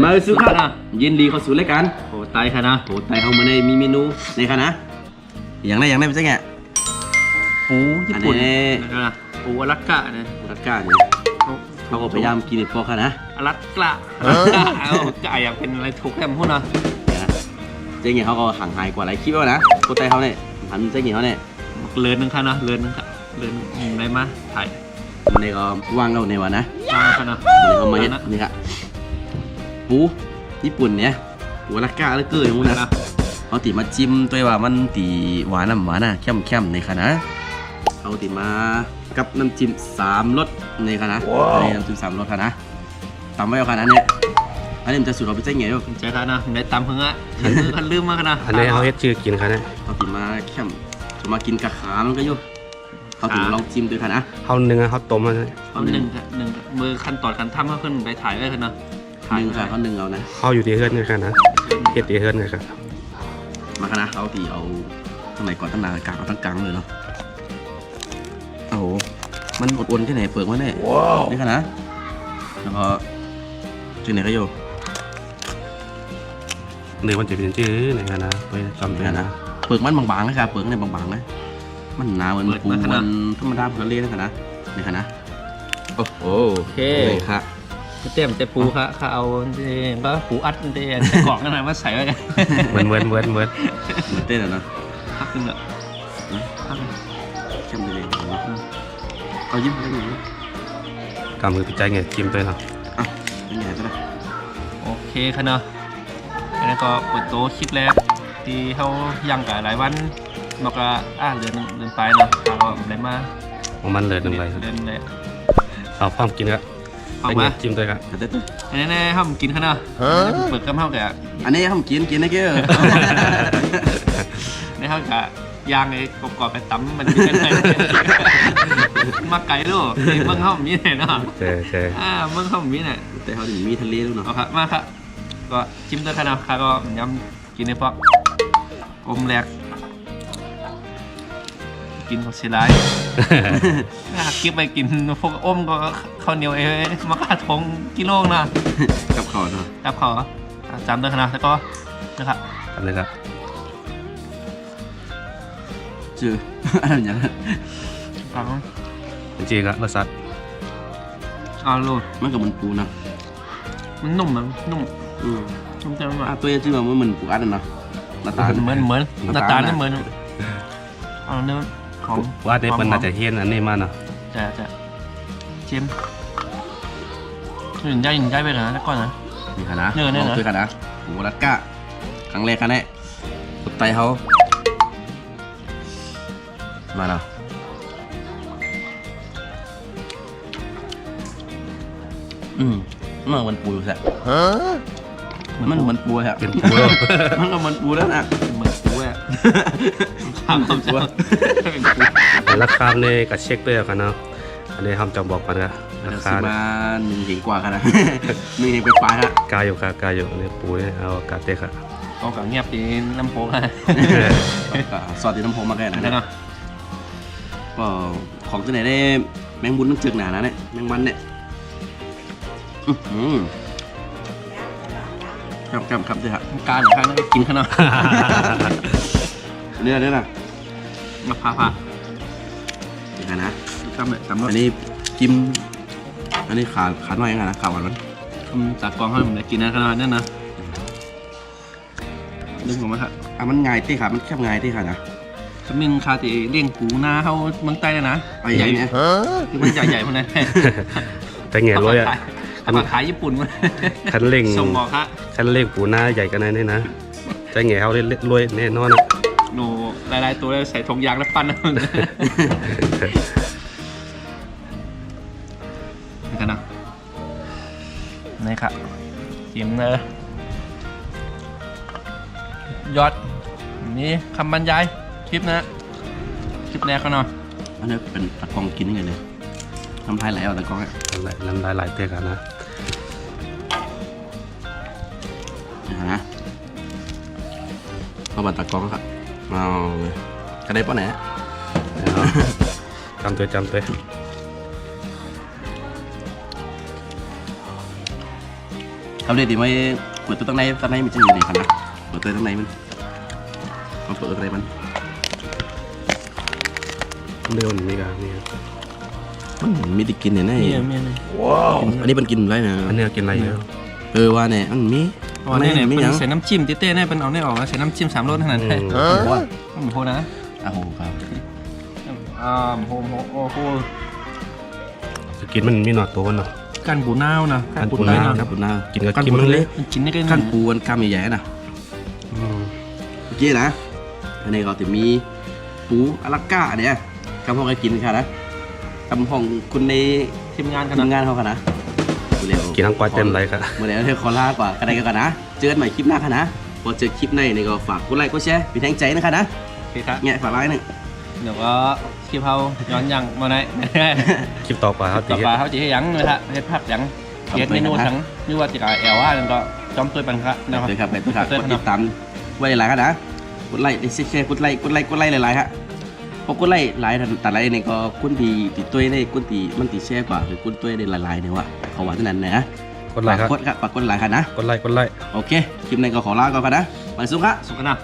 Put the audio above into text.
มาซื้อข้าวนะยินดีเข้าสู่รายการโหไตค่ะนะโหไตเขามาในมีเมนูในค่ะนะอย่างไรเป็นไงปูญี่ปุ่นนะปูอลาสก้าเนี่ยอลาสก้าเนี่ยเขาก็พยายามกินในพวกค่ะนะอลาสก้าไก่อยากเป็นอะไรถูกแค่พูดนะเจ๊เงี้ยเขาก็ห่างหายกว่าหลายคลิปแล้วนะโคตรไตเขาเนี่ยพันเจ๊เงี้ยเขาเนี่ยเลือนนึงค่ะนะเลือนนึงค่ะเลือนได้มาถ่ายในก็ว่างเราในวันนะว่างค่ะนะในเขามาเย็ดนี่ค่ะปูญี่ปุ่นเนี่ยปูอลาสก้าแล้วเกลืออย่างนู้นนะเขาตีมาจิ้มตัวว่ามันตีหวานนะเข้มในค่ะนะเขาตีมากับน้ำจิ้ม3 รสในค่ะนะในน้ำจิ้ม3 รสค่ะนะตำไว้เอาค่ะนะเนี่ยอันนี้มันจะสูตรเราไปใช้ไงด้วยใช่ค่ะนะได้ตำเพิ่งอ่ะคันลืมมากนะอันนี้เขาเฮ็ดชื่อกินค่ะนะเขาตีมาเข้มจะมากินกระขามันก็อยู่เขาตีมาลองจิ้มด้วยค่ะนะเขาหนึ่งเขาต้มนะเขาหนึ่งมือขั้นตอนการทำเขาขึ้นไปถ่ายไว้ค่ะนะหนึ่งค่ะเขาหนึ่งเอานะเขาอยู่ที่เฮือนกันค่ะนะเฮ็ดที่เฮือนกันค่ะมาค่ะนะเขาตีเอาตั้งไหนก่อนตั้งนานกลางเอาตั้งกลางเลยเนาะโอ้โหมันอดๆที่ไหนเปิดมาเนี่ยนี่ค่ะนะแล้วก็ที่ไหนก็อยู่เนื้อมันจะเป็นชื่อไหนกันนะไปจำได้นะเปิดมันบางๆนะครับเปิดเนี่ยบางๆนะมันหนาเหมือนปูมันธรรมดาเพื่อนเล่นนะนะนี่ค่ะนะโอ้โหโอเคครับเต็มแต่ปูค่ะข้าเอาก็ปูอัดเต็มกล่องกันหน่อยมาใส่ไว้กันเหมือนเต้นเหรอเนาะพักนึงเหรอเข้มเลยเอายิ้มได้ไหมกำมือปิดใจไงจิ้มไปเนาะอ่ะเป็นไงซะนะโอเคค่ะเนาะแล้วก็เปิดโต๊ะคลิปแรกที่เขายังกับหลายวันบอกว่าเดินไปเนาะเขาอะไรมาของมันเลยเดินไปเลยเอาพร้อมกินครับเอามาจิ้มด้วยครับแน่ๆห้ามกินค่ะเนาะเปิดกระเพราแกอันนี้ห้ามกินนะเก้อในห้องกะยางไอ้กรอบๆไปตำมันมีกันเลยมาไกลลูกเมืองห้องมีไหนเนาะใช่เมืองห้องมีไหนแต่เขาถึงมีทะเลด้วยเนาะเอาครับมาครับก็จิ้มด้วยค่ะนะค่ะก็ย้ำกินในพวกอมแรกกินของเสียดายกิ๊บไปกินพวกอมก็ข้าวเหนียวมะขามทงกิโลนะกับเขาเนาะกับเขาจำด้วยค่ะนะแล้วก็นะครับอะไรครับจืออะไรอย่างเงี้ยฟังจริงครับรสชาติลูกมันกับมันปูนะมันนุ่มนุ่มจังตัวจริงๆมันเหมือนปูอัดนะหน้าตาเหมือนหน้าตาเนี่ยเหมือนเอาเนื้อของว่าได้เป็นน่าจะเฮี้ยนอันนี้มาเนาะจะเจมยิงใจไปนะแล้วก่อนนะนี่ค่ะนะคือค่ะนะปูรัดก้าครั้งแรกค่ะเนี่ยสุดใจเขามาเนาะมันเหมือนปูแหละมันเหมือนปูแหละเป็นปูมันก็เหมือนปูแล้วนะเหมือนปูอ่ะข้ามปูราคาเนี่ยก็เช็คด้วยกันเนาะอันนี้ทำจะบอกกันนะราคา1 เห็นกว่ากันนะ1 เห็นไปปลายนะกายอยู่เนี่ยปูเนี่ยเอากาเตะค่ะก็กังเงียบตีน้ำโพค่ะสอดตีน้ำโพมาแค่ไหนนะก็ของที่ไหนได้แมงบุญต้องจึกหนานะเนี่ยแมงมันเนี่ยครับสิครับการหรือการกินขนาดเนี่ยนะมาพานี่ค่ะนะอันนี้จิ้มอันนี้ขาหน่อยยังไงนะขาหวานมันจากกองให้ผมได้กินนะขนาดนั้นนะดึงออกมาครับมันง่ายที่ขามันแคบง่ายที่ขานะสมิงคาติเลี้ยงปูหน้าเขาเมืองใต้เลยนะใหญ่เนี่ยคือมันใหญ่พวกนั้นแต่เงี้ยรวยอ่ะมาขายญี่ปุ่นมั้ยคันเล่งส่งบอกฮะคันเล่งปูหน้าใหญ่กันนี่นะแต่เงี้ยเขารวยแน่นอนนะหนูหลายๆตัวใส่ถุงยางแล้วปั้นนะกันนะนี่ครับจิ้มเลยยอดนี่คำบรรยายคลิปนะคลิปแรกกันหน่อยอันนี้เป็นตะกองกินยังไงเลยทำลายไหลเอาตะกองน้ำลายเตะกันนะเอาบัตรตะกองครับเอาเลยกระไดป้อนไหนจำตัว เอาเดี๋ยวดิไม่เปิดตัวตั้งในมันจะอยู่ในขนาดเปิดตัวตั้งในมันเอาเปิดตัวตั้งในมัน เร็วนี่กันนี่ มันมีติกินเนี่ยนะ เมียเนี่ย อันนี้มันกินไรนะ อันนี้กินอะไรเนี่ย ว่าเนี่ยมันมี อ๋อเนี่ย ไม่ เป็น ยัง ใส่น้ำจิ้มเต้ๆเนี่ยเป็นเอาเนี่ยออกมาใส่น้ำจิ้ม3 รสเท่านั้นแหละ ว่า โอ้โหนะ โอ้โหครับ โอ้โห สกินมันมีหนอดตัวเนาะ กันปูนาวนะ กันปู เลย นาว นะ ครับคุณน้า กินกับกินมันเลย มันกินได้กัน ขั้นปูนกล้ามใหญ่ๆนะโอเคนะอันนี้ก็จะมีปูอลาก้าเนี่ยกำห้องให้กินค่ะนะกำห้องคุณใน ทีมงานกัน ทำ นะ งานเขาค่ะนะเร็ว กินทั้งกวาดเต็มไรครับ เมื่อไหร่เธอขอลากว่ากันใดกันนะเจอกันใหม่คลิปหน้าค่ะนะพอเจอคลิปในนี่ก็ฝากกดไลค์กดแชร์เป็นแรงใจนะคะนะ โอเคครับ เงี้ยฝากไลค์หนึ่ง เดี๋ยวก็คลิปเขาย้อนยังมาไหน คลิปต่อไปครับ ต่อไปเขาจะให้ยังเลยละให้พักยังเกียรเมนูทั้งนี่ว่าจะแอลว่าแล้วก็จอมตัวปันครับนะครับ เลยครับไปตัวครับกดติดตามไว้หลายๆค่ะนะกดไลค์แชร์กดไลค์หลายๆฮะพอกดไลค์หลายแต่ไลค์นี่ก็คุณตีติดตัวในคุณตีมันตีแชร์กว่าคือคุณตัวในหลายๆเนี่ยว่ะเขาว่าเท่านั้นนะ กดไลค์ครับ กดครับฝากกดไลค์ค่ะนะ กดไลค์ โอเคคลิปนี้ก็ขอลาก่อนค่ะนะไปสุขะ สุขนะ